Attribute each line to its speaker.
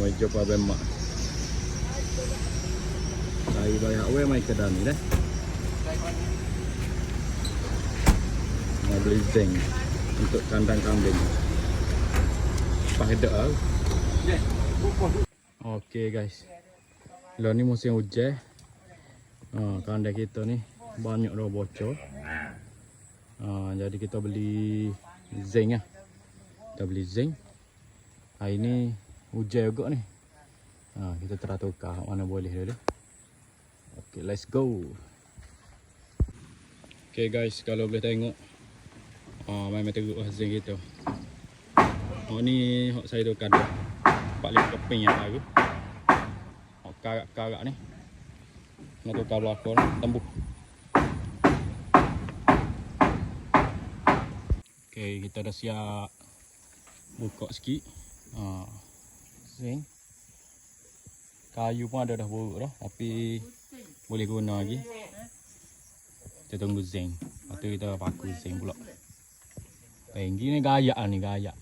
Speaker 1: Meja pabemak. Saya banyak we mai ke dalam ni dah. Mau beli zinc untuk kandang kambing. Pakai dah. Okey guys. Lah ni musim hujan. Kandang kita ni banyak dah bocor. Jadi kita beli zinc lah. Kita beli zinc. Hari ni hujan juga ni. Kita teratukar mana boleh dulu. Okay, let's go. Okay guys, kalau boleh tengok main teruk lah zinc kita. Ni hok saya tukar dah 45 keping yang baru. Hok karak-karak ni nak tukar belakang tembus. Okay, kita dah siap buka sikit. Zinc. Kayu pun ada dah buruk dah, tapi boleh guna lagi. Kita tunggu zinc. Lepas tu kita paku zinc pula. Penggi ni gayak lah ni, gayak.